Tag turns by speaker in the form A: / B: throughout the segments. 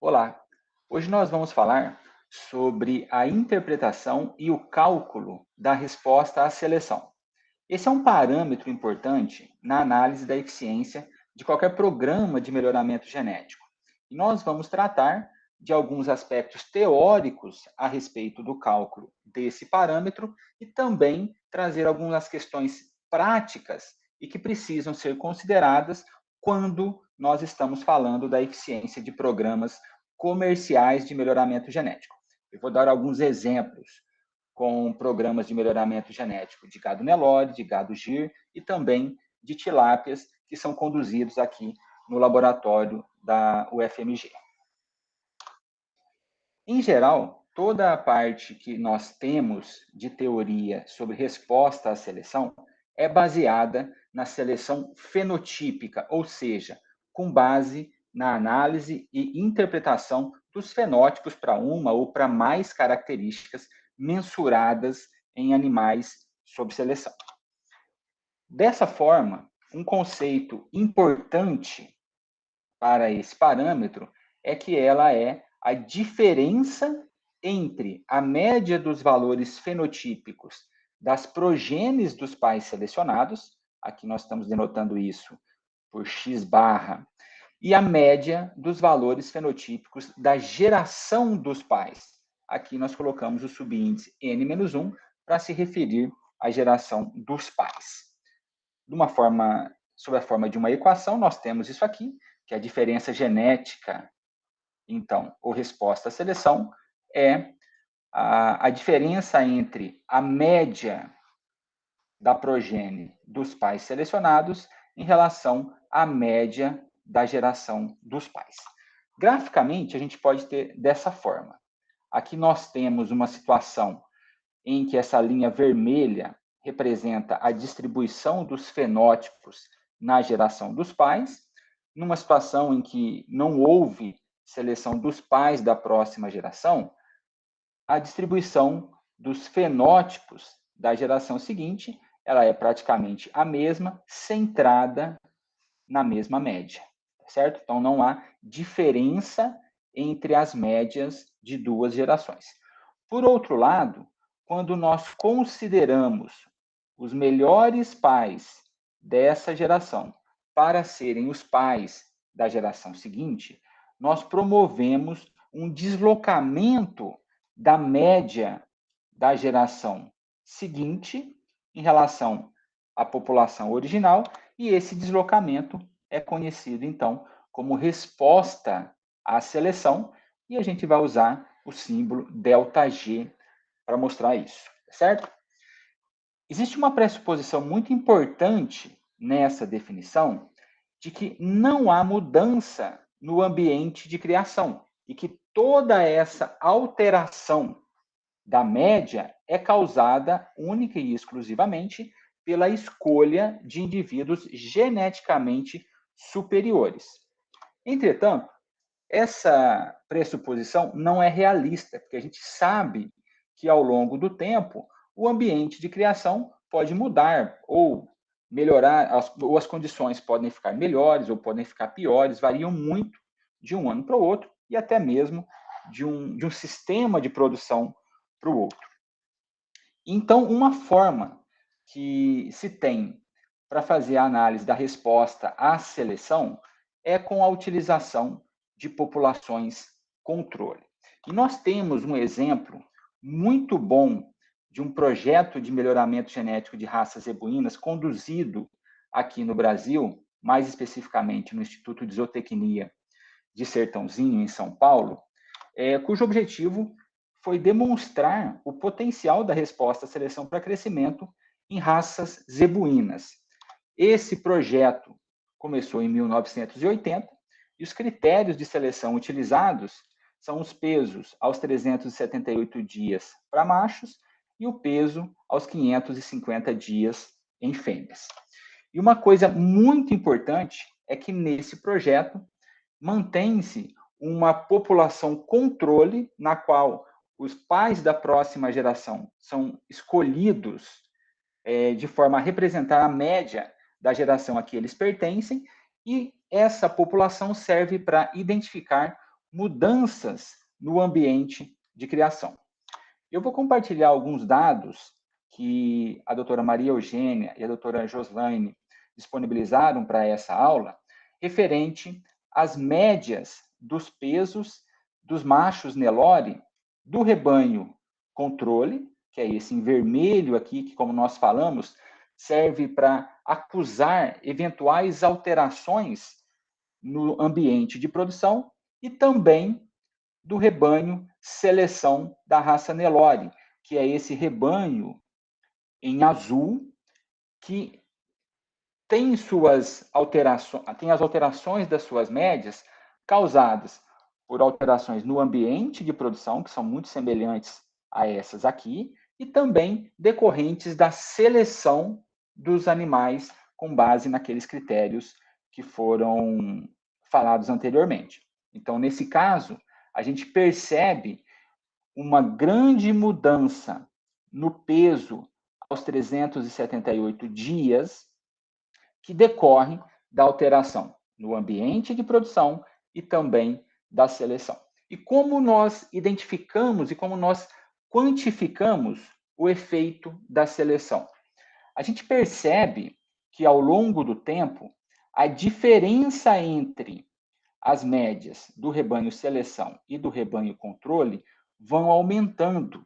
A: Olá, hoje nós vamos falar sobre a interpretação e o cálculo da resposta à seleção. Esse é um parâmetro importante na análise da eficiência de qualquer programa de melhoramento genético. E nós vamos tratar de alguns aspectos teóricos a respeito do cálculo desse parâmetro e também trazer algumas questões práticas e que precisam ser consideradas quando nós estamos falando da eficiência de programas comerciais de melhoramento genético. Eu vou dar alguns exemplos com programas de melhoramento genético de gado Nelore, de gado Gir e também de tilápias que são conduzidos aqui no laboratório da UFMG. Em geral, toda a parte que nós temos de teoria sobre resposta à seleção é baseada na seleção fenotípica, ou seja, com base na análise e interpretação dos fenótipos para uma ou para mais características mensuradas em animais sob seleção. Dessa forma, um conceito importante para esse parâmetro é que ela é a diferença entre a média dos valores fenotípicos das progenes dos pais selecionados, aqui nós estamos denotando isso por x barra, e a média dos valores fenotípicos da geração dos pais. Aqui nós colocamos o subíndice n-1 para se referir à geração dos pais. Sob a forma de uma equação, nós temos isso aqui, que a diferença genética, então, ou resposta à seleção, é a diferença entre a média da progênie dos pais selecionados em relação à média da geração dos pais. Graficamente, a gente pode ter dessa forma. Aqui nós temos uma situação em que essa linha vermelha representa a distribuição dos fenótipos na geração dos pais, numa situação em que não houve seleção dos pais da próxima geração, a distribuição dos fenótipos da geração seguinte, ela é praticamente a mesma, centrada na mesma média, certo? Então não há diferença entre as médias de duas gerações. Por outro lado, quando nós consideramos os melhores pais dessa geração para serem os pais da geração seguinte, nós promovemos um deslocamento da média da geração seguinte em relação à população original, e esse deslocamento é conhecido, então, como resposta à seleção, e a gente vai usar o símbolo ΔG para mostrar isso, certo? Existe uma pressuposição muito importante nessa definição de que não há mudança no ambiente de criação e que toda essa alteração da média é causada única e exclusivamente pela escolha de indivíduos geneticamente superiores. Entretanto, essa pressuposição não é realista, porque a gente sabe que ao longo do tempo o ambiente de criação pode mudar ou melhorar, ou as condições podem ficar melhores ou podem ficar piores, variam muito de um ano para o outro e até mesmo de um sistema de produção para o outro. Então, uma forma que se tem para fazer a análise da resposta à seleção é com a utilização de populações controle. E nós temos um exemplo muito bom de um projeto de melhoramento genético de raças zebuínas conduzido aqui no Brasil, mais especificamente no Instituto de Zootecnia de Sertãozinho, em São Paulo, cujo objetivo foi demonstrar o potencial da resposta à seleção para crescimento em raças zebuínas. Esse projeto começou em 1980 e os critérios de seleção utilizados são os pesos aos 378 dias para machos e o peso aos 550 dias em fêmeas. E uma coisa muito importante é que nesse projeto mantém-se uma população controle na qual os pais da próxima geração são escolhidos de forma a representar a média da geração a que eles pertencem, e essa população serve para identificar mudanças no ambiente de criação. Eu vou compartilhar alguns dados que a doutora Maria Eugênia e a doutora Joslaine disponibilizaram para essa aula, referente às médias dos pesos dos machos Nelore do rebanho controle, que é esse em vermelho aqui, que, como nós falamos, serve para acusar eventuais alterações no ambiente de produção, e também do rebanho seleção da raça Nelore, que é esse rebanho em azul, que tem suas alterações, tem as alterações das suas médias causadas por alterações no ambiente de produção, que são muito semelhantes a essas aqui, e também decorrentes da seleção dos animais com base naqueles critérios que foram falados anteriormente. Então, nesse caso, a gente percebe uma grande mudança no peso aos 378 dias, que decorre da alteração no ambiente de produção e também da seleção. E como nós identificamos e como nós quantificamos o efeito da seleção? A gente percebe que, ao longo do tempo, a diferença entre as médias do rebanho seleção e do rebanho controle vão aumentando.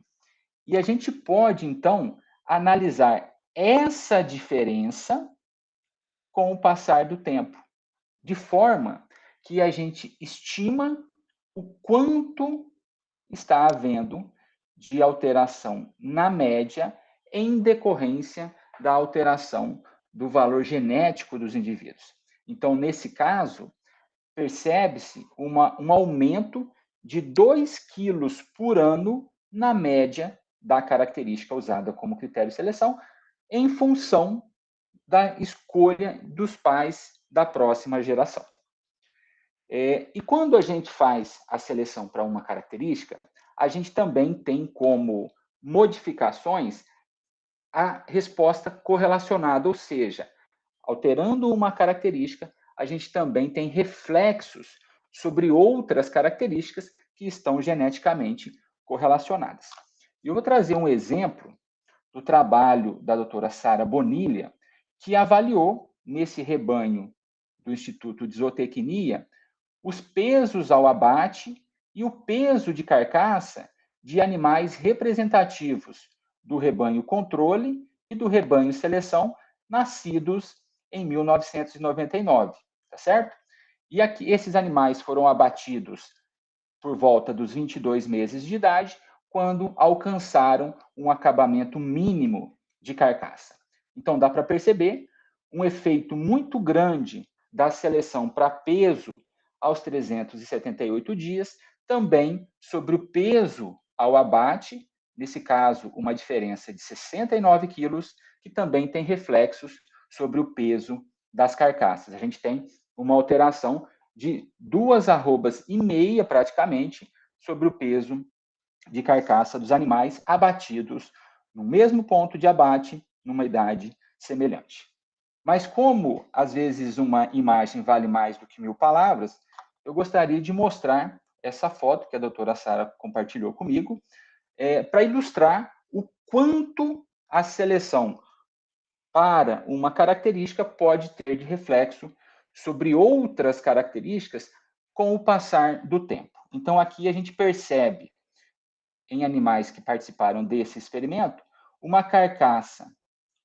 A: E a gente pode, então, analisar essa diferença com o passar do tempo, de forma que a gente estima o quanto está havendo de alteração na média em decorrência da alteração do valor genético dos indivíduos. Então, nesse caso, percebe-se um aumento de 2 quilos por ano na média da característica usada como critério de seleção, em função da escolha dos pais da próxima geração. E quando a gente faz a seleção para uma característica, a gente também tem como modificações a resposta correlacionada, ou seja, alterando uma característica, a gente também tem reflexos sobre outras características que estão geneticamente correlacionadas. Eu vou trazer um exemplo do trabalho da doutora Sara Bonilha, que avaliou, nesse rebanho do Instituto de Zootecnia, os pesos ao abate e o peso de carcaça de animais representativos do rebanho controle e do rebanho seleção, nascidos em 1999, tá certo? E aqui, esses animais foram abatidos por volta dos 22 meses de idade, quando alcançaram um acabamento mínimo de carcaça. Então, dá para perceber um efeito muito grande da seleção para peso aos 378 dias, também sobre o peso ao abate, nesse caso, uma diferença de 69 quilos, que também tem reflexos sobre o peso das carcaças. A gente tem uma alteração de 2,5 arrobas praticamente sobre o peso de carcaça dos animais abatidos no mesmo ponto de abate, numa idade semelhante. Mas como, às vezes, uma imagem vale mais do que 1000 palavras, eu gostaria de mostrar essa foto que a doutora Sara compartilhou comigo, para ilustrar o quanto a seleção para uma característica pode ter de reflexo sobre outras características com o passar do tempo. Então, aqui a gente percebe, em animais que participaram desse experimento, uma carcaça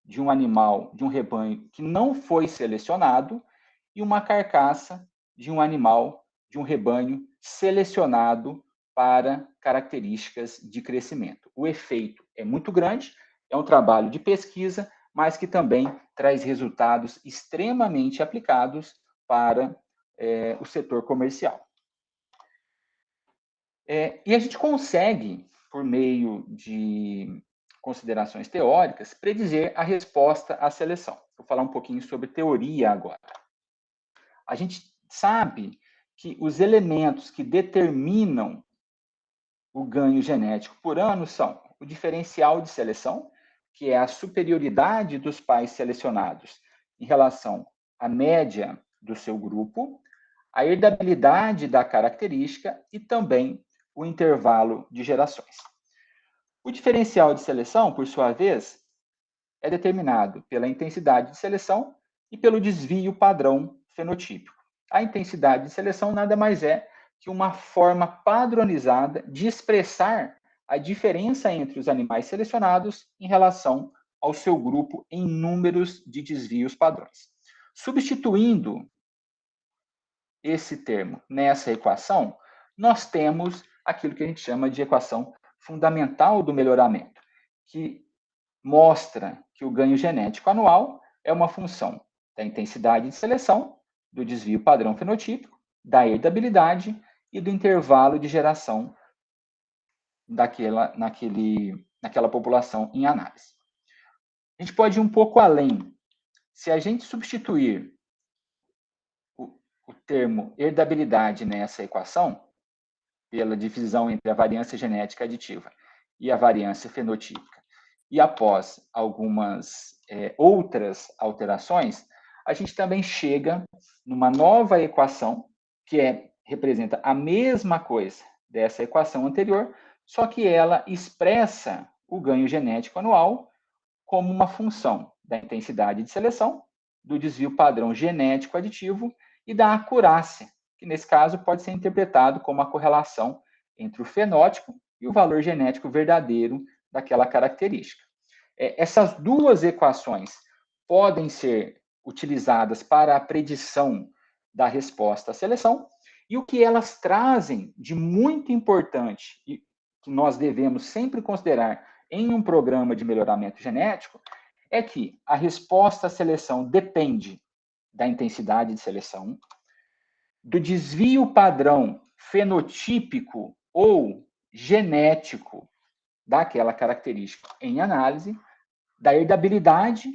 A: de um animal, de um rebanho que não foi selecionado, e uma carcaça de um animal, de um rebanho selecionado para características de crescimento. O efeito é muito grande, é um trabalho de pesquisa, mas que também traz resultados extremamente aplicados para o setor comercial. E a gente consegue, por meio de considerações teóricas, predizer a resposta à seleção. Vou falar um pouquinho sobre teoria agora. A gente sabe que os elementos que determinam o ganho genético por ano são o diferencial de seleção, que é a superioridade dos pais selecionados em relação à média do seu grupo, a herdabilidade da característica e também o intervalo de gerações. O diferencial de seleção, por sua vez, é determinado pela intensidade de seleção e pelo desvio padrão fenotípico. A intensidade de seleção nada mais é que uma forma padronizada de expressar a diferença entre os animais selecionados em relação ao seu grupo em números de desvios padrões. Substituindo esse termo nessa equação, nós temos aquilo que a gente chama de equação fundamental do melhoramento, que mostra que o ganho genético anual é uma função da intensidade de seleção, do desvio padrão fenotípico, da herdabilidade e do intervalo de geração naquela população em análise. A gente pode ir um pouco além. Se a gente substituir o termo herdabilidade nessa equação, pela divisão entre a variância genética aditiva e a variância fenotípica, e após algumas outras alterações, a gente também chega numa nova equação, que representa a mesma coisa dessa equação anterior, só que ela expressa o ganho genético anual como uma função da intensidade de seleção, do desvio padrão genético aditivo e da acurácia, que nesse caso pode ser interpretado como a correlação entre o fenótipo e o valor genético verdadeiro daquela característica. Essas duas equações podem ser utilizadas para a predição da resposta à seleção, e o que elas trazem de muito importante e que nós devemos sempre considerar em um programa de melhoramento genético é que a resposta à seleção depende da intensidade de seleção, do desvio padrão fenotípico ou genético daquela característica em análise, da herdabilidade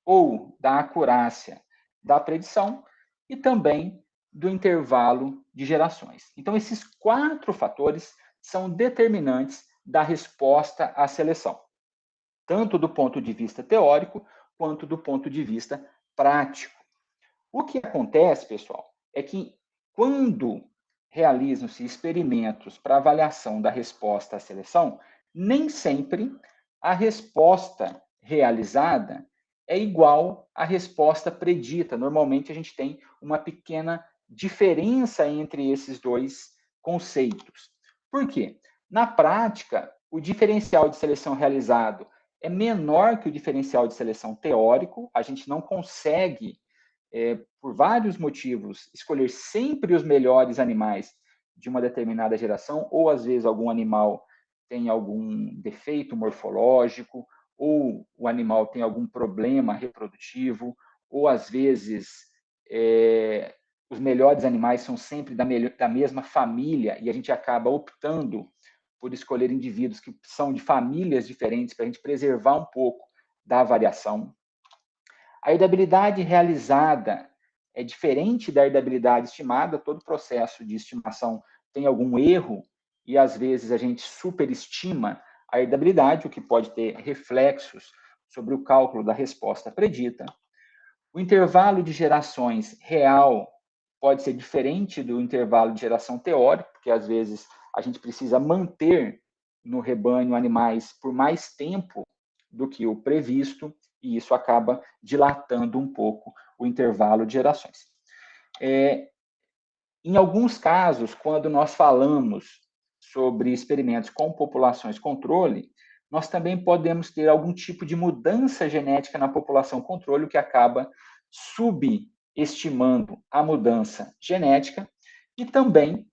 A: ou da acurácia da predição e também do intervalo de gerações. Então, esses 4 fatores são determinantes da resposta à seleção, tanto do ponto de vista teórico quanto do ponto de vista prático. O que acontece, pessoal, é que quando realizam-se experimentos para avaliação da resposta à seleção, nem sempre a resposta realizada é igual à resposta predita. Normalmente a gente tem uma pequena diferença entre esses dois conceitos. Por quê? Na prática, o diferencial de seleção realizado é menor que o diferencial de seleção teórico. A gente não consegue, por vários motivos, escolher sempre os melhores animais de uma determinada geração, ou às vezes algum animal tem algum defeito morfológico, ou o animal tem algum problema reprodutivo, ou às vezes os melhores animais são sempre da mesma família e a gente acaba optando por escolher indivíduos que são de famílias diferentes para a gente preservar um pouco da variação. A herdabilidade realizada é diferente da herdabilidade estimada. Todo processo de estimação tem algum erro e às vezes a gente superestima a herdabilidade, o que pode ter reflexos sobre o cálculo da resposta predita. O intervalo de gerações real pode ser diferente do intervalo de geração teórico, porque às vezes a gente precisa manter no rebanho animais por mais tempo do que o previsto, e isso acaba dilatando um pouco o intervalo de gerações. Em alguns casos, quando nós falamos sobre experimentos com populações controle, nós também podemos ter algum tipo de mudança genética na população controle, o que acaba subestimando a mudança genética, e também,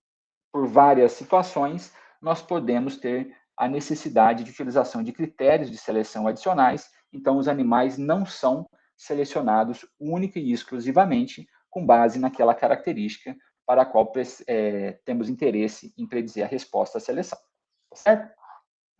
A: por várias situações, nós podemos ter a necessidade de utilização de critérios de seleção adicionais. Então, os animais não são selecionados única e exclusivamente com base naquela característica para a qual temos interesse em predizer a resposta à seleção. Certo?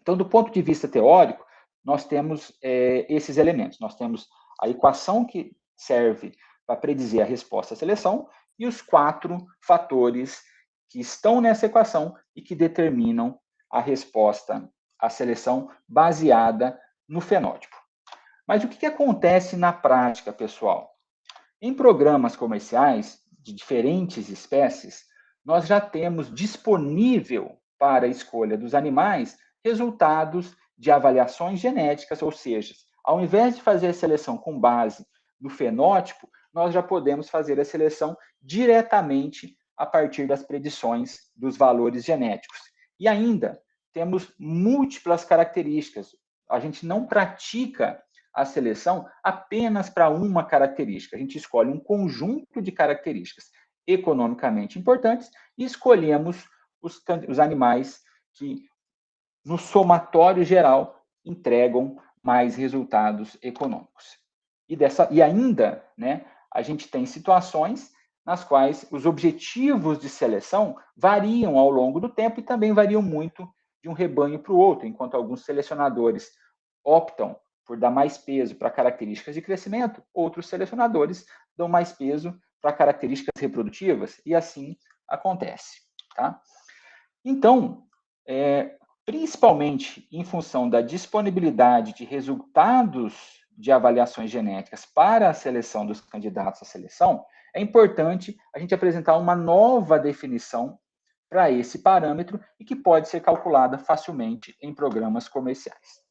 A: Então, do ponto de vista teórico, nós temos esses elementos. Nós temos a equação que serve para predizer a resposta à seleção e os 4 fatores que estão nessa equação e que determinam a resposta à seleção baseada no fenótipo. Mas o que acontece na prática, pessoal? Em programas comerciais de diferentes espécies, nós já temos disponível para a escolha dos animais resultados de avaliações genéticas, ou seja, ao invés de fazer a seleção com base no fenótipo, nós já podemos fazer a seleção diretamente a partir das predições dos valores genéticos. E ainda temos múltiplas características. A gente não pratica a seleção apenas para uma característica. A gente escolhe um conjunto de características economicamente importantes e escolhemos os animais que, no somatório geral, entregam mais resultados econômicos. E ainda, né, a gente tem situações nas quais os objetivos de seleção variam ao longo do tempo e também variam muito de um rebanho para o outro, enquanto alguns selecionadores optam por dar mais peso para características de crescimento, outros selecionadores dão mais peso para características reprodutivas, e assim acontece. Tá? Então, principalmente em função da disponibilidade de resultados de avaliações genéticas para a seleção dos candidatos à seleção, é importante a gente apresentar uma nova definição para esse parâmetro e que pode ser calculada facilmente em programas comerciais.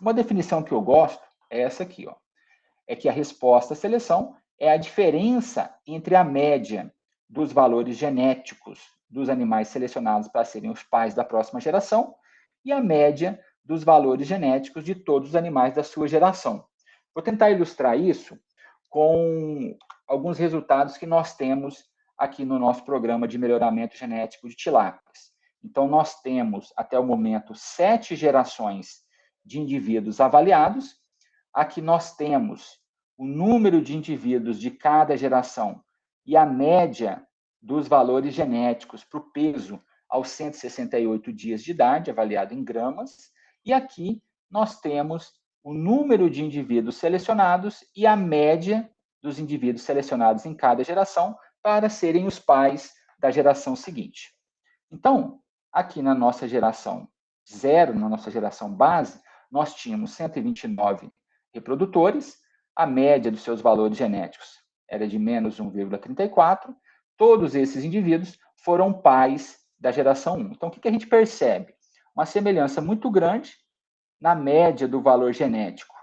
A: Uma definição que eu gosto é essa aqui, ó. É que a resposta à seleção é a diferença entre a média dos valores genéticos dos animais selecionados para serem os pais da próxima geração e a média dos valores genéticos de todos os animais da sua geração. Vou tentar ilustrar isso com alguns resultados que nós temos aqui no nosso programa de melhoramento genético de tilápias. Então, nós temos, até o momento, 7 gerações de indivíduos avaliados. Aqui nós temos o número de indivíduos de cada geração e a média dos valores genéticos para o peso aos 168 dias de idade, avaliado em gramas. E aqui nós temos o número de indivíduos selecionados e a média dos indivíduos selecionados em cada geração para serem os pais da geração seguinte. Então, aqui na nossa geração zero, na nossa geração base, nós tínhamos 129 reprodutores, a média dos seus valores genéticos era de menos 1,34, todos esses indivíduos foram pais da geração 1. Então, o que a gente percebe? Uma semelhança muito grande na média do valor genético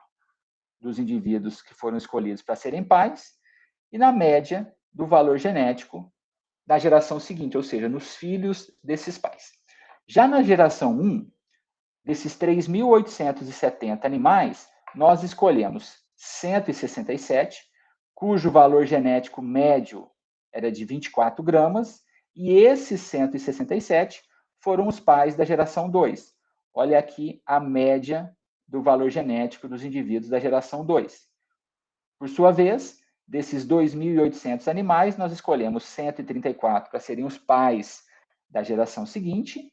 A: dos indivíduos que foram escolhidos para serem pais e na média do valor genético da geração seguinte, ou seja, nos filhos desses pais. Já na geração 1, desses 3.870 animais, nós escolhemos 167, cujo valor genético médio era de 24 gramas, e esses 167 foram os pais da geração 2. Olha aqui a média do valor genético dos indivíduos da geração 2. Por sua vez, desses 2.800 animais, nós escolhemos 134 para serem os pais da geração seguinte,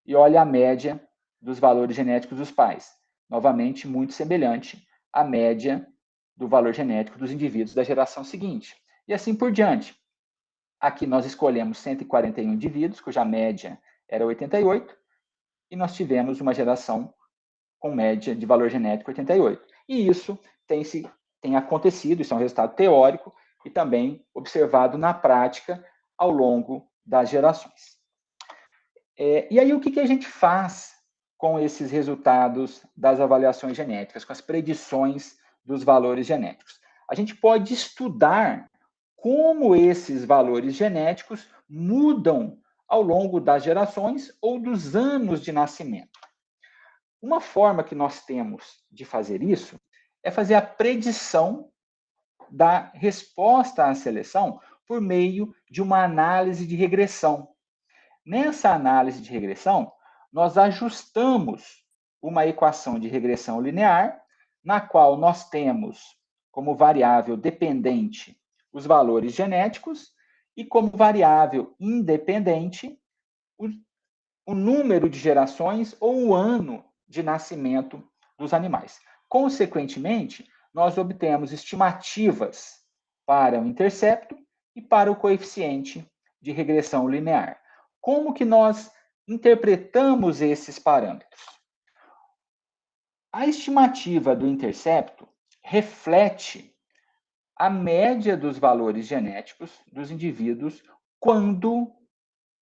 A: e olha a média dos valores genéticos dos pais. Novamente, muito semelhante à média do valor genético dos indivíduos da geração seguinte. E assim por diante. Aqui nós escolhemos 141 indivíduos, cuja média era 88, e nós tivemos uma geração com média de valor genético 88. E isso tem acontecido, isso é um resultado teórico e também observado na prática ao longo das gerações. E aí, o que a gente faz com esses resultados das avaliações genéticas, com as predições dos valores genéticos? A gente pode estudar como esses valores genéticos mudam ao longo das gerações ou dos anos de nascimento. Uma forma que nós temos de fazer isso é fazer a predição da resposta à seleção por meio de uma análise de regressão. Nessa análise de regressão, nós ajustamos uma equação de regressão linear, na qual nós temos como variável dependente os valores genéticos e como variável independente o número de gerações ou o ano de nascimento dos animais. Consequentemente, nós obtemos estimativas para o intercepto e para o coeficiente de regressão linear. Como que nós interpretamos esses parâmetros? A estimativa do intercepto reflete a média dos valores genéticos dos indivíduos quando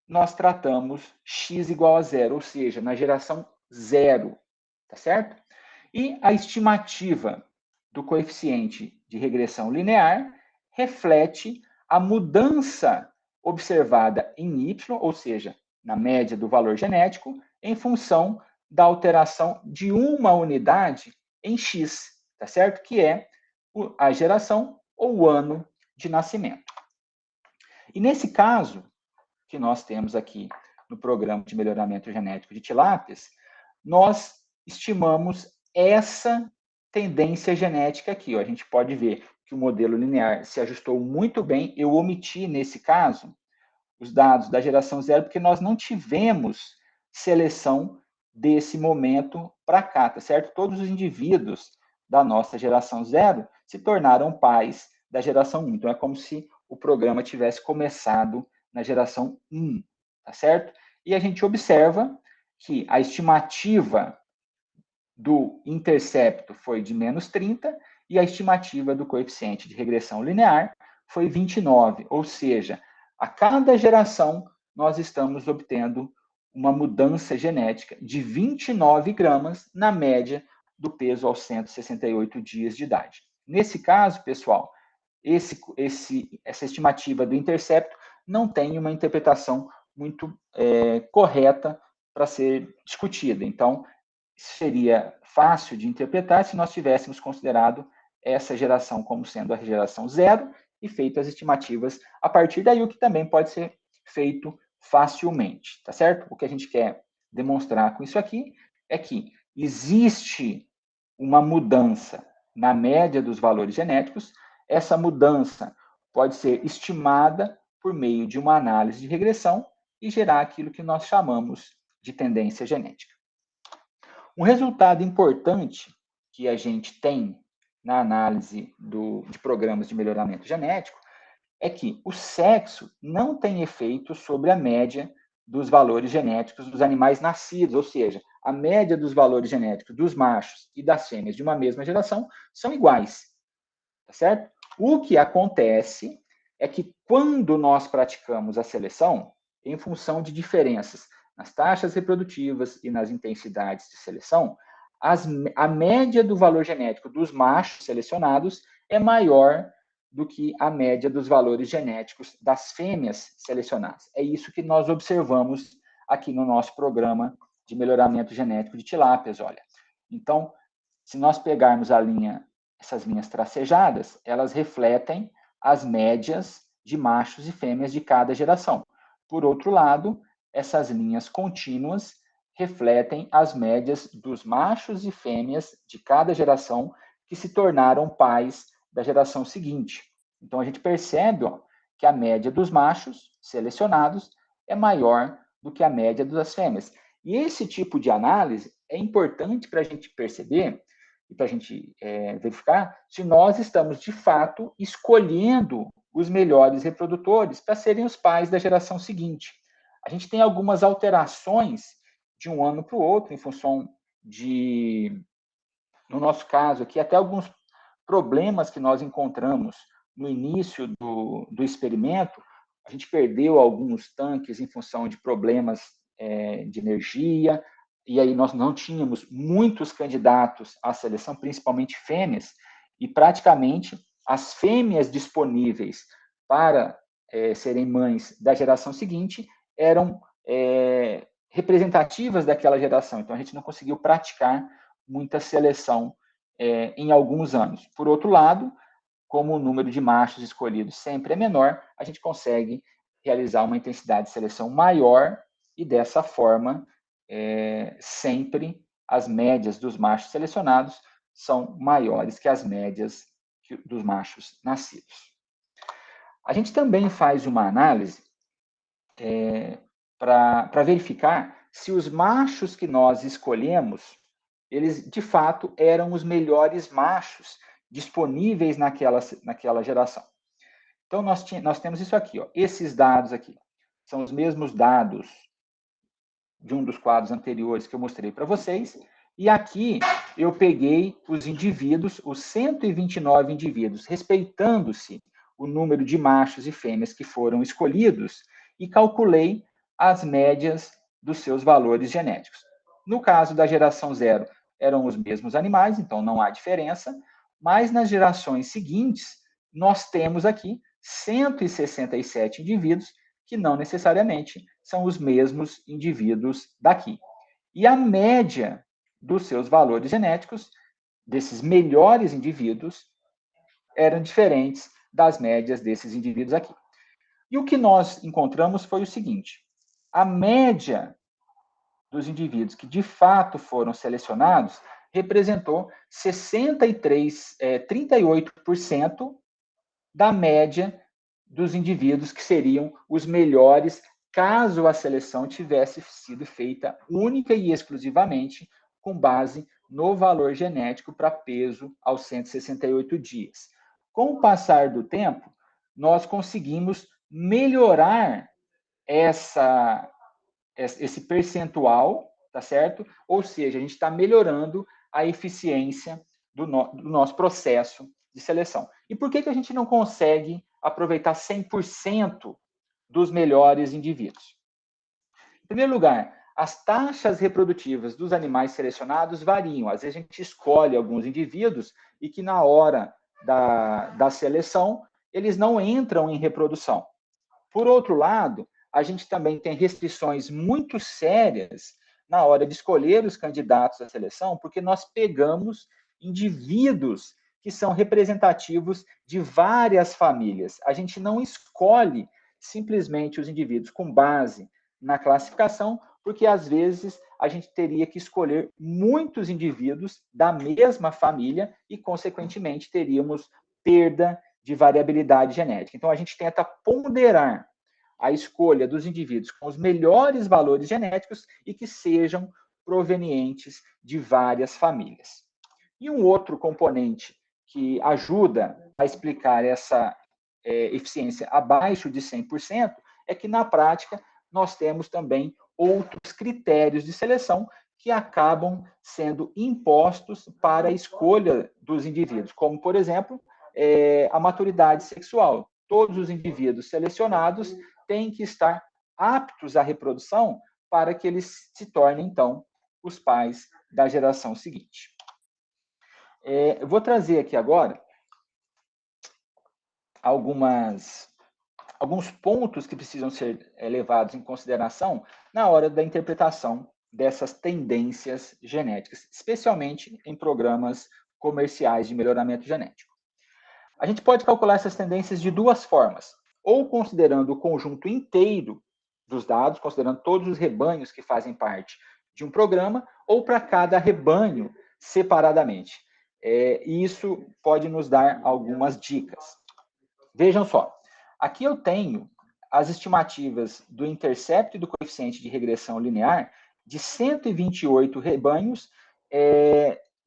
A: nós tratamos x igual a zero, ou seja, na geração zero, tá certo? E a estimativa do coeficiente de regressão linear reflete a mudança observada em y, ou seja, na média do valor genético, em função da alteração de uma unidade em x, tá certo? Que é a geração ou o ano de nascimento. E nesse caso, que nós temos aqui no programa de melhoramento genético de tilápias, nós estimamos essa tendência genética aqui. Ó. A gente pode ver que o modelo linear se ajustou muito bem. Eu omiti, nesse caso, os dados da geração zero, porque nós não tivemos seleção desse momento para cá, tá certo? Todos os indivíduos da nossa geração zero se tornaram pais da geração 1. Então, é como se o programa tivesse começado na geração 1, tá certo? E a gente observa que a estimativa do intercepto foi de menos 30 e a estimativa do coeficiente de regressão linear foi 29, ou seja, a cada geração nós estamos obtendo uma mudança genética de 29 gramas na média do peso aos 168 dias de idade. Nesse caso, pessoal, essa estimativa do intercepto não tem uma interpretação muito correta para ser discutida. Então, seria fácil de interpretar se nós tivéssemos considerado essa geração como sendo a geração zero e feito as estimativas a partir daí, o que também pode ser feito facilmente, tá certo? O que a gente quer demonstrar com isso aqui é que existe uma mudança na média dos valores genéticos. Essa mudança pode ser estimada por meio de uma análise de regressão e gerar aquilo que nós chamamos de tendência genética. Um resultado importante que a gente tem na análise de programas de melhoramento genético é que o sexo não tem efeito sobre a média dos valores genéticos dos animais nascidos, ou seja, a média dos valores genéticos dos machos e das fêmeas de uma mesma geração são iguais, tá certo? O que acontece é que quando nós praticamos a seleção, em função de diferenças nas taxas reprodutivas e nas intensidades de seleção, a média do valor genético dos machos selecionados é maior do que a média dos valores genéticos das fêmeas selecionadas. É isso que nós observamos aqui no nosso programa de melhoramento genético de tilápias, olha. Então, se nós pegarmos essas linhas tracejadas, elas refletem as médias de machos e fêmeas de cada geração. Por outro lado, essas linhas contínuas refletem as médias dos machos e fêmeas de cada geração que se tornaram pais da geração seguinte. Então, a gente percebe que a média dos machos selecionados é maior do que a média das fêmeas. E esse tipo de análise é importante para a gente perceber e para a gente verificar se nós estamos, de fato, escolhendo os melhores reprodutores para serem os pais da geração seguinte. A gente tem algumas alterações de um ano para o outro, em função de, no nosso caso aqui, até alguns problemas que nós encontramos no início do experimento. A gente perdeu alguns tanques em função de problemas de energia, e aí nós não tínhamos muitos candidatos à seleção, principalmente fêmeas, e praticamente as fêmeas disponíveis para serem mães da geração seguinte eram representativas daquela geração. Então, a gente não conseguiu praticar muita seleção em alguns anos. Por outro lado, como o número de machos escolhidos sempre é menor, a gente consegue realizar uma intensidade de seleção maior e, dessa forma, sempre as médias dos machos selecionados são maiores que as médias dos machos nascidos. A gente também faz uma análise para verificar se os machos que nós escolhemos, eles de fato eram os melhores machos disponíveis naquela geração. Então, nós temos isso aqui, ó. Esses dados aqui são os mesmos dados de um dos quadros anteriores que eu mostrei para vocês, E aqui eu peguei os indivíduos, os 129 indivíduos, respeitando-se o número de machos e fêmeas que foram escolhidos, e calculei as médias dos seus valores genéticos. No caso da geração 0, eram os mesmos animais, então não há diferença, mas nas gerações seguintes, nós temos aqui 167 indivíduos que não necessariamente são os mesmos indivíduos daqui. E a média dos seus valores genéticos, desses melhores indivíduos, eram diferentes das médias desses indivíduos aqui. E o que nós encontramos foi o seguinte: a média dos indivíduos que de fato foram selecionados representou 38% da média dos indivíduos que seriam os melhores caso a seleção tivesse sido feita única e exclusivamente com base no valor genético para peso aos 168 dias. Com o passar do tempo, nós conseguimos melhorar esse percentual, tá certo? Ou seja, a gente está melhorando a eficiência do nosso processo de seleção. E por que a gente não consegue aproveitar 100% dos melhores indivíduos? Em primeiro lugar, as taxas reprodutivas dos animais selecionados variam. Às vezes a gente escolhe alguns indivíduos e que na hora da seleção eles não entram em reprodução. Por outro lado, a gente também tem restrições muito sérias na hora de escolher os candidatos à seleção, porque nós pegamos indivíduos que são representativos de várias famílias. A gente não escolhe simplesmente os indivíduos com base na classificação, porque às vezes a gente teria que escolher muitos indivíduos da mesma família e, consequentemente, teríamos perda de variabilidade genética. Então, a gente tenta ponderar a escolha dos indivíduos com os melhores valores genéticos e que sejam provenientes de várias famílias. E um outro componente que ajuda a explicar essa eficiência abaixo de 100% é que, na prática, nós temos também outros critérios de seleção que acabam sendo impostos para a escolha dos indivíduos, como, por exemplo, a maturidade sexual. Todos os indivíduos selecionados têm que estar aptos à reprodução para que eles se tornem, então, os pais da geração seguinte. Eu vou trazer aqui agora alguns pontos que precisam ser levados em consideração na hora da interpretação dessas tendências genéticas, especialmente em programas comerciais de melhoramento genético. A gente pode calcular essas tendências de duas formas, ou considerando o conjunto inteiro dos dados, considerando todos os rebanhos que fazem parte de um programa, ou para cada rebanho separadamente. E isso pode nos dar algumas dicas. Vejam só, aqui eu tenho as estimativas do intercepto e do coeficiente de regressão linear de 128 rebanhos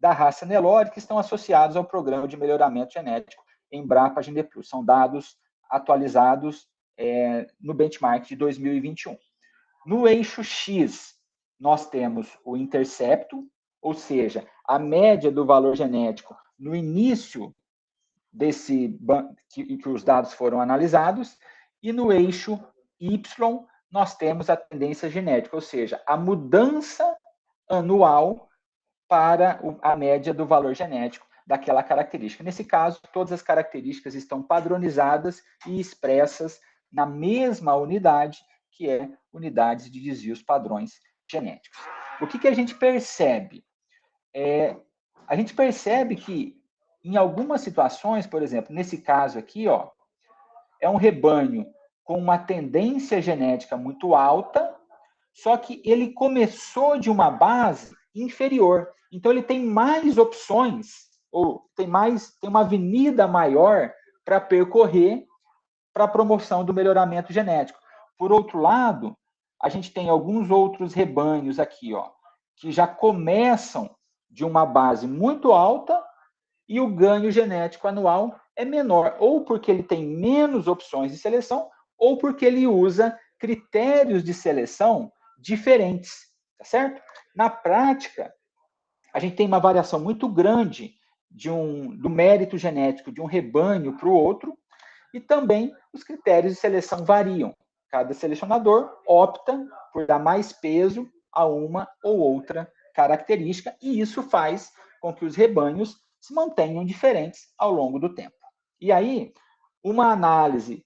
A: da raça Nelore que estão associados ao programa de melhoramento genético Embrapa GenePlus. São dados atualizados no benchmark de 2021. No eixo X, nós temos o intercepto, ou seja, a média do valor genético no início que os dados foram analisados, e no eixo Y, nós temos a tendência genética, ou seja, a mudança anual para a média do valor genético daquela característica. Nesse caso, todas as características estão padronizadas e expressas na mesma unidade, que é unidades de desvios padrões genéticos. O que a gente percebe? A gente percebe que, em algumas situações, por exemplo, nesse caso aqui, ó, é um rebanho com uma tendência genética muito alta, só que ele começou de uma base inferior. Então, ele tem mais opções, ou tem uma avenida maior para percorrer para a promoção do melhoramento genético. Por outro lado, a gente tem alguns outros rebanhos aqui, ó, que já começam de uma base muito alta e o ganho genético anual é menor, ou porque ele tem menos opções de seleção, ou porque ele usa critérios de seleção diferentes, tá certo? Na prática, a gente tem uma variação muito grande do mérito genético de um rebanho para o outro, e também os critérios de seleção variam. Cada selecionador opta por dar mais peso a uma ou outra característica, e isso faz com que os rebanhos se mantenham diferentes ao longo do tempo. E aí, uma análise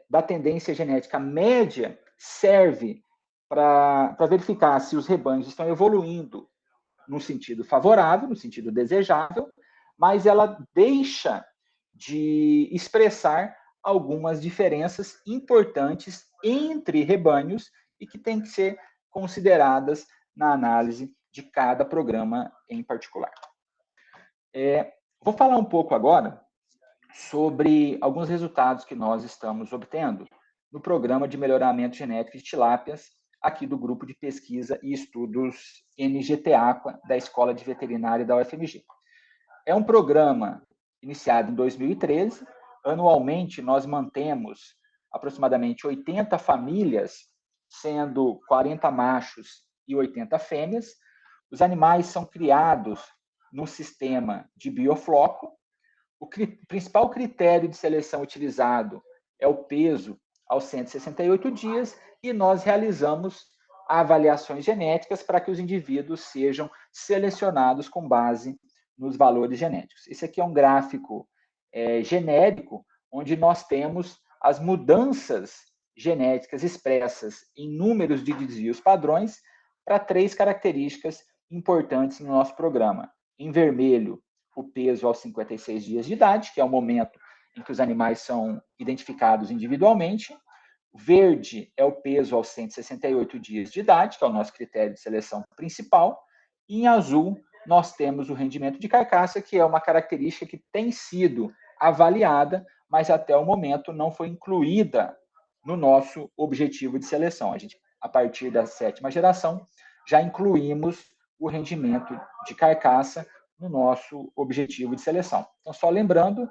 A: da tendência genética média serve para verificar se os rebanhos estão evoluindo no sentido favorável, no sentido desejável, mas ela deixa de expressar algumas diferenças importantes entre rebanhos e que têm que ser consideradas na análise de cada programa em particular. Vou falar um pouco agora sobre alguns resultados que nós estamos obtendo no programa de melhoramento genético de tilápias, aqui do grupo de pesquisa e estudos MGT-Aqua, da Escola de Veterinária da UFMG. É um programa iniciado em 2013. Anualmente, nós mantemos aproximadamente 80 famílias, sendo 40 machos e 80 fêmeas. Os animais são criados no sistema de biofloco. O principal critério de seleção utilizado é o peso aos 168 dias, e nós realizamos avaliações genéticas para que os indivíduos sejam selecionados com base nos valores genéticos. Esse aqui é um gráfico genérico, onde nós temos as mudanças genéticas expressas em números de desvios padrões para 3 características importantes no nosso programa. Em vermelho, o peso aos 56 dias de idade, que é o momento em que os animais são identificados individualmente. Verde é o peso aos 168 dias de idade, que é o nosso critério de seleção principal. E em azul, nós temos o rendimento de carcaça, que é uma característica que tem sido avaliada, mas até o momento não foi incluída no nosso objetivo de seleção. A gente, a partir da 7ª geração, já incluímos o rendimento de carcaça no nosso objetivo de seleção. Então, só lembrando,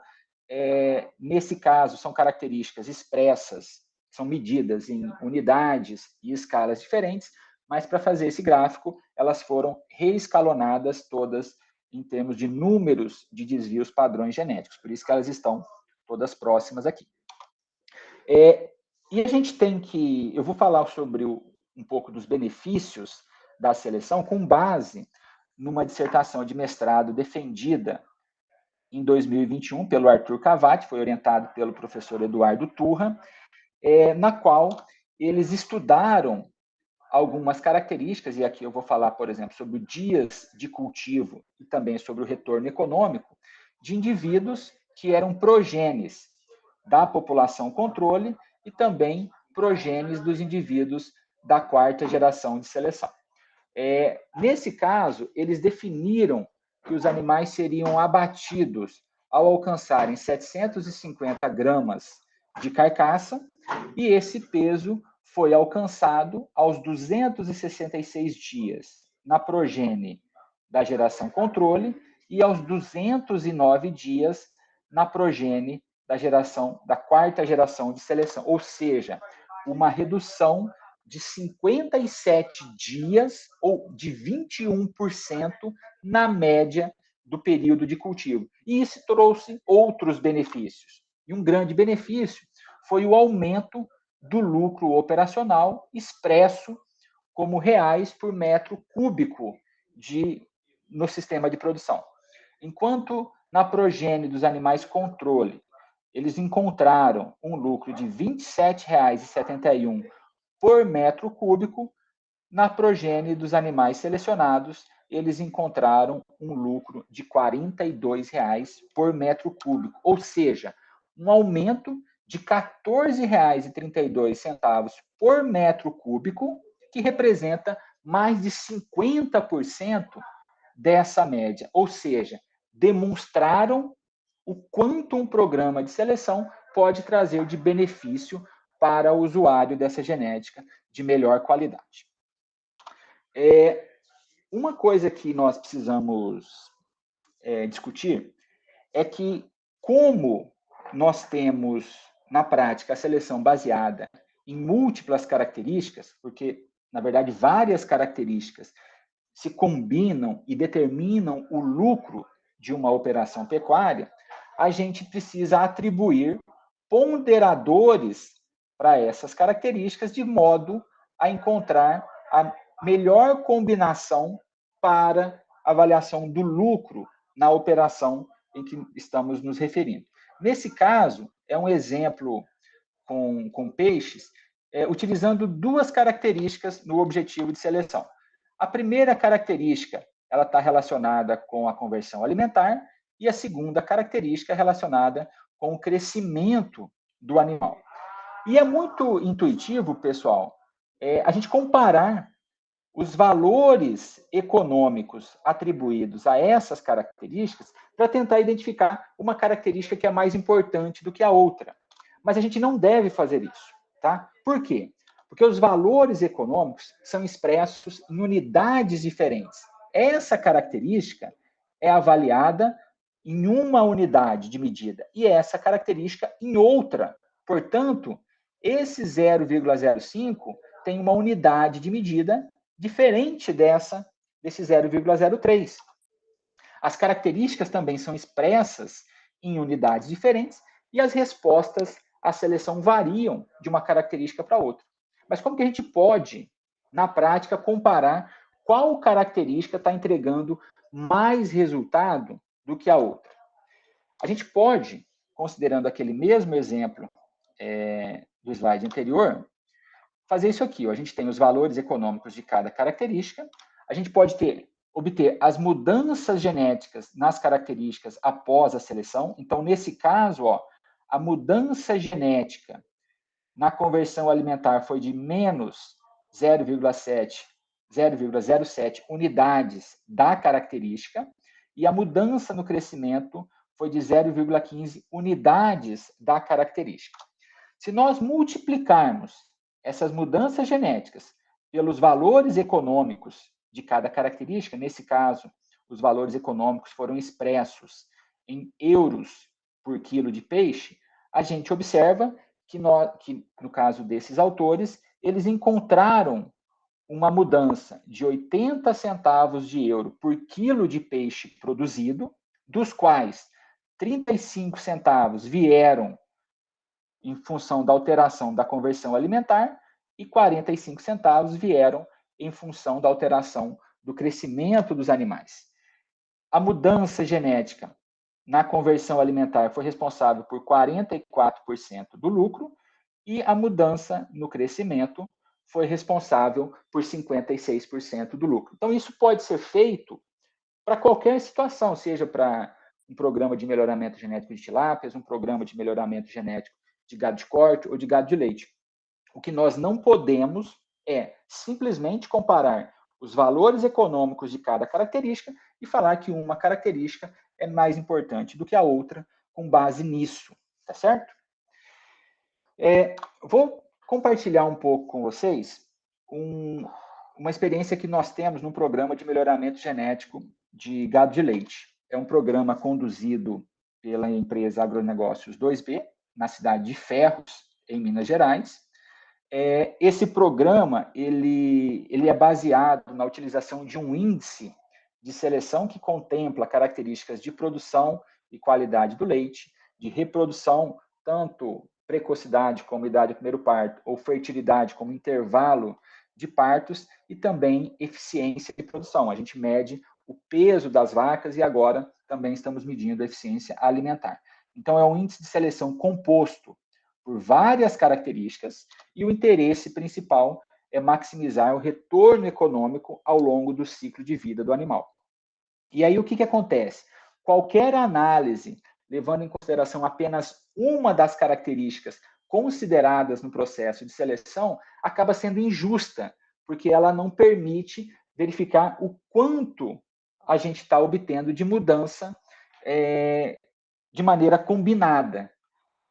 A: nesse caso, são características expressas, são medidas em unidades e escalas diferentes, mas para fazer esse gráfico, elas foram reescalonadas todas em termos de números de desvios padrões genéticos, por isso que elas estão todas próximas aqui. E a gente tem que, eu vou falar sobre um pouco dos benefícios da seleção com base numa dissertação de mestrado defendida em 2021 pelo Arthur Cavati, foi orientado pelo professor Eduardo Turra, na qual eles estudaram algumas características, e aqui eu vou falar, por exemplo, sobre dias de cultivo e também sobre o retorno econômico de indivíduos que eram progênies da população controle e também progênies dos indivíduos da 4ª geração de seleção. Nesse caso, eles definiram que os animais seriam abatidos ao alcançarem 750 gramas de carcaça, e esse peso foi alcançado aos 266 dias na progênie da geração controle e aos 209 dias na progênie da 4ª geração de seleção, ou seja, uma redução de 57 dias ou de 21% na média do período de cultivo. E isso trouxe outros benefícios. E um grande benefício foi o aumento do lucro operacional expresso como reais por metro cúbico no sistema de produção. Enquanto na progênie dos animais controle, eles encontraram um lucro de R$ 27,71 por metro cúbico, na progênie dos animais selecionados, eles encontraram um lucro de R$ 42,00 por metro cúbico, ou seja, um aumento de R$ 14,32 por metro cúbico, que representa mais de 50% dessa média, ou seja, demonstraram o quanto um programa de seleção pode trazer de benefício para o usuário dessa genética de melhor qualidade. Uma coisa que nós precisamos discutir é que, como nós temos, na prática, a seleção baseada em múltiplas características, porque, na verdade, várias características se combinam e determinam o lucro de uma operação pecuária, a gente precisa atribuir ponderadores para essas características, de modo a encontrar a melhor combinação para avaliação do lucro na operação em que estamos nos referindo. Nesse caso, é um exemplo com peixes, utilizando duas características no objetivo de seleção. A primeira característica, ela está relacionada com a conversão alimentar, e a segunda característica é relacionada com o crescimento do animal. E é muito intuitivo, pessoal, a gente comparar os valores econômicos atribuídos a essas características para tentar identificar uma característica que é mais importante do que a outra. Mas a gente não deve fazer isso, tá? Por quê? Porque os valores econômicos são expressos em unidades diferentes. Essa característica é avaliada em uma unidade de medida e essa característica em outra. Portanto, esse 0,05 tem uma unidade de medida diferente desse 0,03. As características também são expressas em unidades diferentes e as respostas à seleção variam de uma característica para outra. Mas como que a gente pode, na prática, comparar qual característica está entregando mais resultado do que a outra? A gente pode, considerando aquele mesmo exemplo do slide anterior, fazer isso aqui. Ó. A gente tem os valores econômicos de cada característica, a gente pode obter as mudanças genéticas nas características após a seleção. Então, nesse caso, ó, a mudança genética na conversão alimentar foi de menos 0,07 unidades da característica, e a mudança no crescimento foi de 0,15 unidades da característica. Se nós multiplicarmos essas mudanças genéticas pelos valores econômicos de cada característica, nesse caso, os valores econômicos foram expressos em euros por quilo de peixe, a gente observa que no caso desses autores, eles encontraram uma mudança de 80 centavos de euro por quilo de peixe produzido, dos quais 35 centavos vieram em função da alteração da conversão alimentar e 45 centavos vieram em função da alteração do crescimento dos animais. A mudança genética na conversão alimentar foi responsável por 44% do lucro e a mudança no crescimento foi responsável por 56% do lucro. Então, isso pode ser feito para qualquer situação, seja para um programa de melhoramento genético de tilápias, um programa de melhoramento genético de gado de corte ou de gado de leite. O que nós não podemos é simplesmente comparar os valores econômicos de cada característica e falar que uma característica é mais importante do que a outra com base nisso, tá certo? Vou compartilhar um pouco com vocês uma experiência que nós temos no programa de melhoramento genético de gado de leite. É um programa conduzido pela empresa Agronegócios 2B, na cidade de Ferros, em Minas Gerais. Esse programa ele é baseado na utilização de um índice de seleção que contempla características de produção e qualidade do leite, de reprodução, tanto precocidade como idade do primeiro parto, ou fertilidade como intervalo de partos, e também eficiência de produção. A gente mede o peso das vacas e agora também estamos medindo a eficiência alimentar. Então, é um índice de seleção composto por várias características e o interesse principal é maximizar o retorno econômico ao longo do ciclo de vida do animal. E aí, o que acontece? Qualquer análise, levando em consideração apenas uma das características consideradas no processo de seleção, acaba sendo injusta, porque ela não permite verificar o quanto a gente está obtendo de mudança de maneira combinada.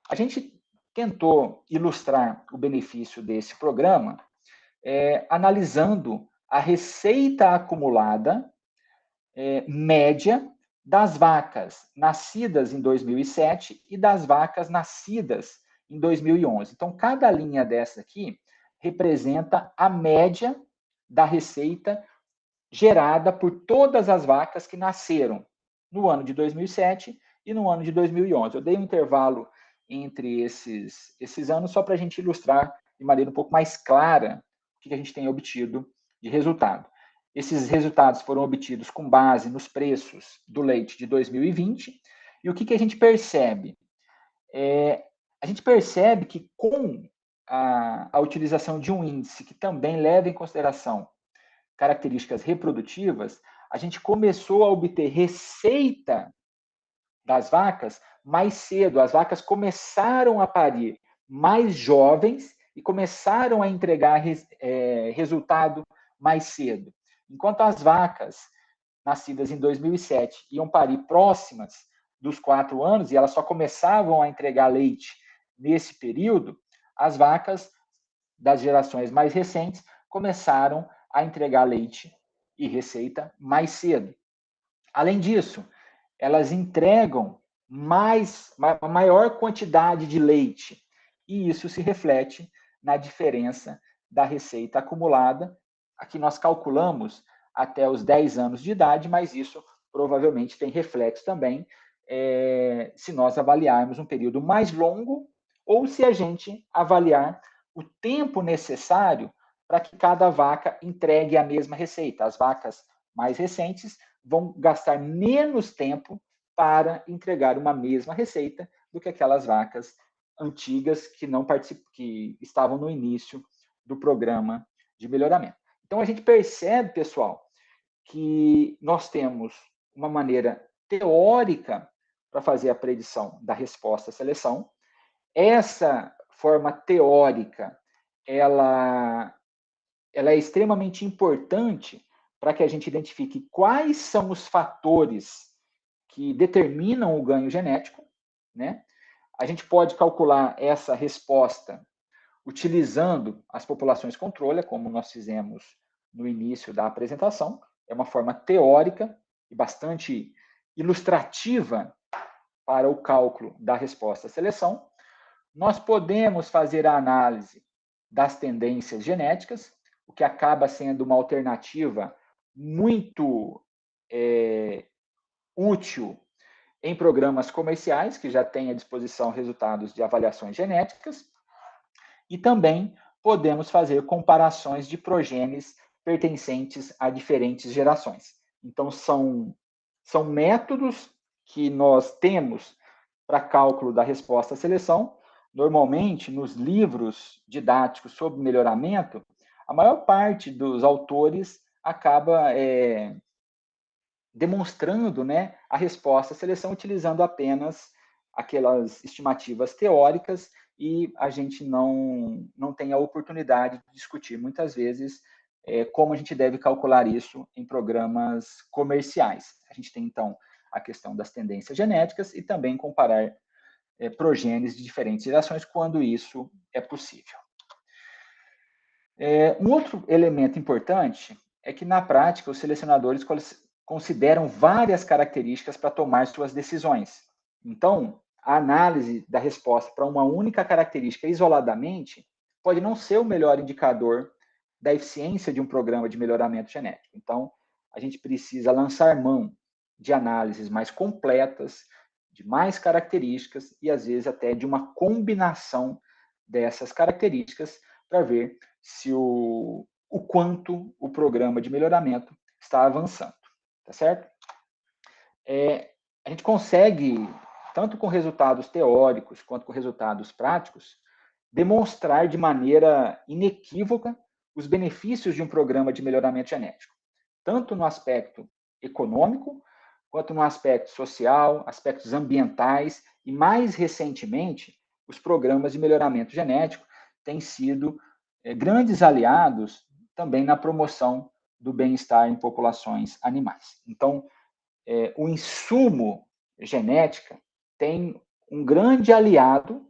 A: A gente tentou ilustrar o benefício desse programa analisando a receita acumulada média das vacas nascidas em 2007 e das vacas nascidas em 2011. Então, cada linha dessa aqui representa a média da receita gerada por todas as vacas que nasceram no ano de 2007 e no ano de 2011. Eu dei um intervalo entre esses anos só para a gente ilustrar de maneira um pouco mais clara o que a gente tem obtido de resultado. Esses resultados foram obtidos com base nos preços do leite de 2020. E o que a gente percebe? A gente percebe que com a utilização de um índice que também leva em consideração características reprodutivas, a gente começou a obter receita das vacas mais cedo. As vacas começaram a parir mais jovens e começaram a entregar resultado mais cedo. Enquanto as vacas nascidas em 2007 iam parir próximas dos 4 anos e elas só começavam a entregar leite nesse período, as vacas das gerações mais recentes começaram a entregar leite e receita mais cedo. Além disso, elas entregam maior quantidade de leite, e isso se reflete na diferença da receita acumulada. Aqui nós calculamos até os 10 anos de idade, mas isso provavelmente tem reflexo também se nós avaliarmos um período mais longo ou se a gente avaliar o tempo necessário para que cada vaca entregue a mesma receita. As vacas mais recentes vão gastar menos tempo para entregar uma mesma receita do que aquelas vacas antigas que não que estavam no início do programa de melhoramento. Então a gente percebe, pessoal, que nós temos uma maneira teórica para fazer a predição da resposta à seleção. Essa forma teórica, ela é extremamente importante para que a gente identifique quais são os fatores que determinam o ganho genético, né? A gente pode calcular essa resposta utilizando as populações controle, como nós fizemos no início da apresentação. É uma forma teórica e bastante ilustrativa para o cálculo da resposta à seleção. Nós podemos fazer a análise das tendências genéticas, o que acaba sendo uma alternativa muito útil em programas comerciais, que já têm à disposição resultados de avaliações genéticas, e também podemos fazer comparações de progenes pertencentes a diferentes gerações. Então, são métodos que nós temos para cálculo da resposta à seleção. Normalmente, nos livros didáticos sobre melhoramento, a maior parte dos autores acaba demonstrando, né, a resposta à seleção utilizando apenas aquelas estimativas teóricas, e a gente não tem a oportunidade de discutir muitas vezes como a gente deve calcular isso em programas comerciais. A gente tem, então, a questão das tendências genéticas e também comparar progenes de diferentes gerações quando isso é possível. Um outro elemento importante é que, na prática, os selecionadores consideram várias características para tomar suas decisões. Então, a análise da resposta para uma única característica isoladamente pode não ser o melhor indicador da eficiência de um programa de melhoramento genético. Então, a gente precisa lançar mão de análises mais completas, de mais características e, às vezes, até de uma combinação dessas características para ver se o quanto o programa de melhoramento está avançando, tá certo? A gente consegue, tanto com resultados teóricos quanto com resultados práticos, demonstrar de maneira inequívoca os benefícios de um programa de melhoramento genético, tanto no aspecto econômico, quanto no aspecto social, aspectos ambientais, e mais recentemente, os programas de melhoramento genético têm sido grandes aliados também na promoção do bem-estar em populações animais. Então, o insumo genética tem um grande aliado,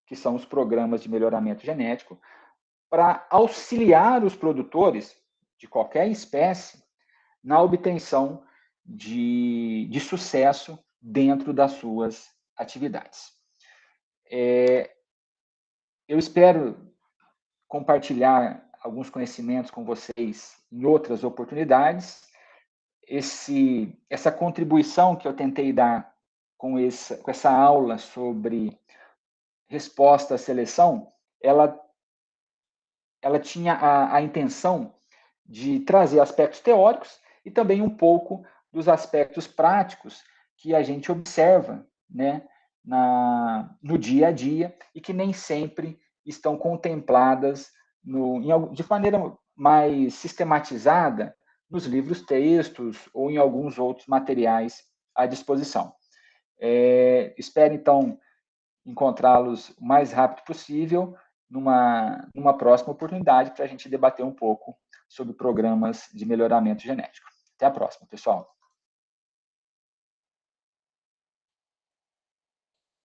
A: que são os programas de melhoramento genético, para auxiliar os produtores de qualquer espécie na obtenção de sucesso dentro das suas atividades. Eu espero compartilhar alguns conhecimentos com vocês em outras oportunidades. Essa contribuição que eu tentei dar com essa aula sobre resposta à seleção, ela tinha a intenção de trazer aspectos teóricos e também um pouco dos aspectos práticos que a gente observa, né, no dia a dia e que nem sempre estão contempladas de maneira mais sistematizada nos livros textos ou em alguns outros materiais à disposição. Espero, então, encontrá-los o mais rápido possível numa próxima oportunidade para a gente debater um pouco sobre programas de melhoramento genético. Até a próxima, pessoal.